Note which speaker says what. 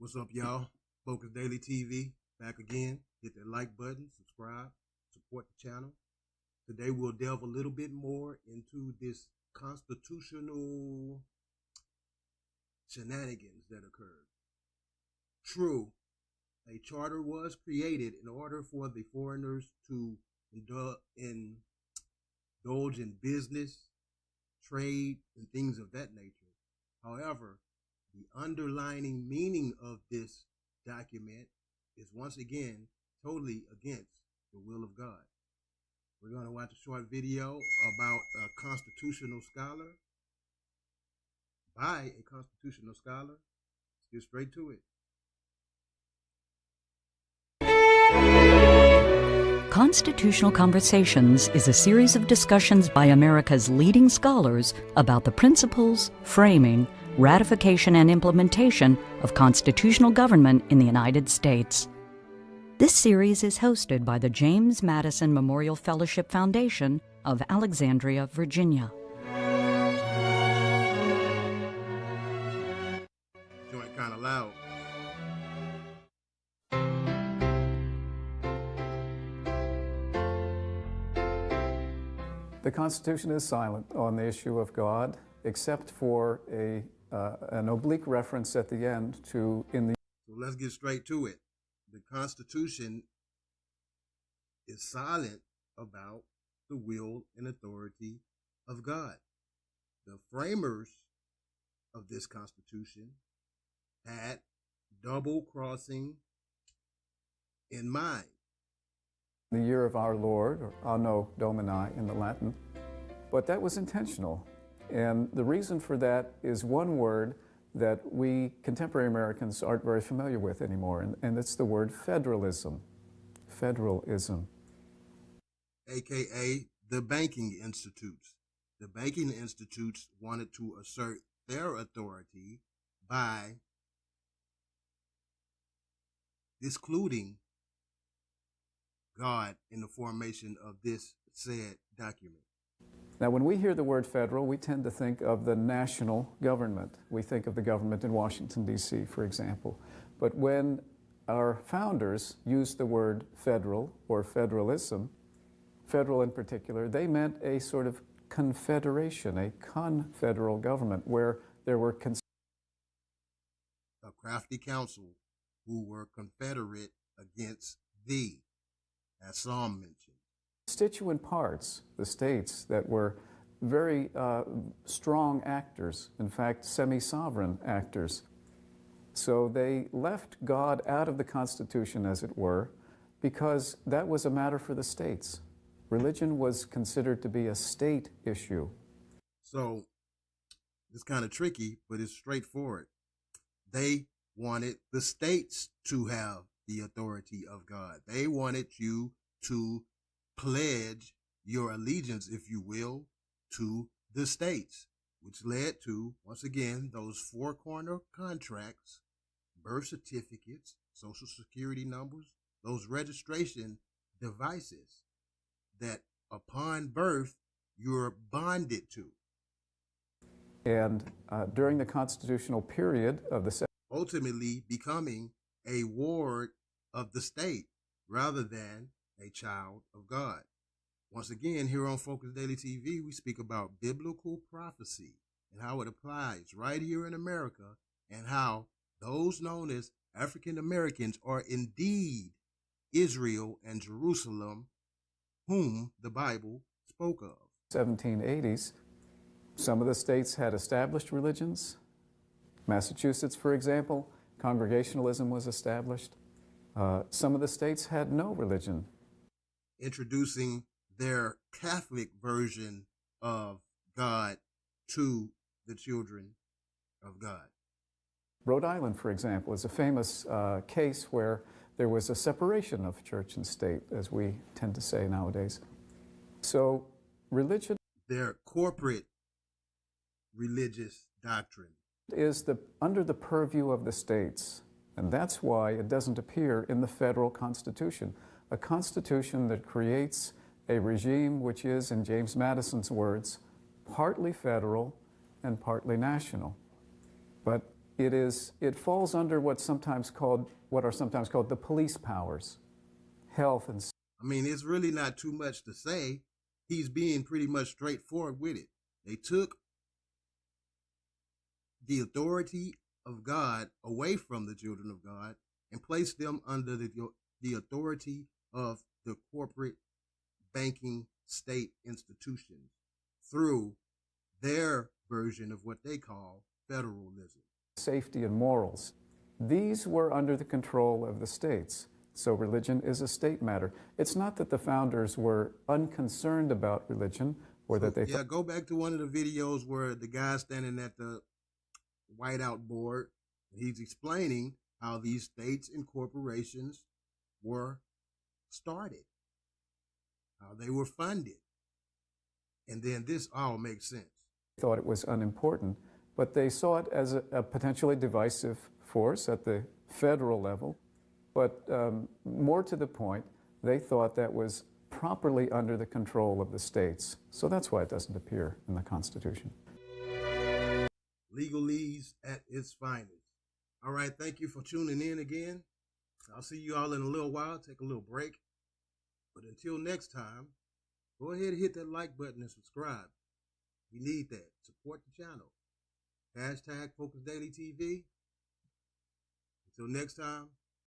Speaker 1: What's up, y'all? Focus Daily TV back again. Hit that like button, subscribe, support the channel. Today we'll delve a little bit more into this constitutional shenanigans that occurred. True, a charter was created in order for the foreigners to indulge in business, trade, and things of that nature. However, the underlining meaning of this document is once again totally against the will of God. We're going to watch a short video about a constitutional scholar by a constitutional scholar. Let's get straight to it.
Speaker 2: Constitutional Conversations is a series of discussions by America's leading scholars about the principles, framing, ratification, and implementation of constitutional government in the United States. This series is hosted by the James Madison Memorial Fellowship Foundation of Alexandria, Virginia.
Speaker 1: Joint kind of loud.
Speaker 3: The Constitution is silent on the issue of God, except for an oblique reference at the end to
Speaker 1: So let's get straight to it. The Constitution is silent about the will and authority of God. The framers of this Constitution had double crossing in mind.
Speaker 3: the year of our Lord, or Anno Domini in the Latin, but that was intentional. And the reason for that is one word that we contemporary Americans aren't very familiar with anymore, and it's the word federalism. Federalism.
Speaker 1: AKA the banking institutes. The banking institutes wanted to assert their authority by discluding God in the formation of this said document.
Speaker 3: Now, when we hear the word federal, we tend to think of the national government. We think of the government in Washington, D.C., for example. But when our founders used the word federal or federalism, federal in particular, they meant a sort of confederation, a confederal government where there were
Speaker 1: a crafty council who were confederate against thee, as Psalm mentioned.
Speaker 3: constituent parts, the states that were very strong actors, in fact, semi-sovereign actors. So they left God out of the Constitution, as it were, because that was a matter for the states. Religion was considered to be a state issue.
Speaker 1: So it's kind of tricky, but it's straightforward. They wanted the states to have the authority of God. They wanted you to pledge your allegiance, if you will, to the states, which led to, once again, those four-corner contracts, birth certificates, social security numbers, those registration devices that upon birth you're bonded to.
Speaker 3: And during the constitutional period of the
Speaker 1: ultimately becoming a ward of the state rather than a child of God. Once again, here on Focus Daily TV, we speak about biblical prophecy and how it applies right here in America, and how those known as African Americans are indeed Israel and Jerusalem, whom the Bible spoke of.
Speaker 3: 1780s, some of the states had established religions. Massachusetts, for example, Congregationalism was established. Some of the states had no religion.
Speaker 1: Introducing their Catholic version of God to the children of God.
Speaker 3: Rhode Island, for example, is a famous case where there was a separation of church and state, as we tend to say nowadays. So religion,
Speaker 1: their corporate religious doctrine,
Speaker 3: is under the purview of the states. And that's why it doesn't appear in the federal Constitution. A constitution that creates a regime which is, in James Madison's words, partly federal and partly national. But It falls under what are sometimes called the police powers, health and.
Speaker 1: I mean, it's really not too much to say. He's being pretty much straightforward with it. They took the authority of God away from the children of God and placed them under the authority of the corporate banking state institutions through their version of what they call federalism.
Speaker 3: Safety and morals. These were under the control of the states. So religion is a state matter. It's not that the founders were unconcerned about religion or that they...
Speaker 1: Yeah, go back to one of the videos where the guy's standing at the whiteout board. He's explaining how these states and corporations were started, how they were funded. And then this all makes sense.
Speaker 3: Thought it was unimportant, but they saw it as a potentially divisive force at the federal level. But more to the point, they thought that was properly under the control of the states. So that's why it doesn't appear in the Constitution.
Speaker 1: Legalese at its finest. All right, thank you for tuning in again. I'll see you all in a little while. Take a little break. But until next time, go ahead and hit that like button and subscribe. We need that. Support the channel. #FocusDailyTV. Until next time.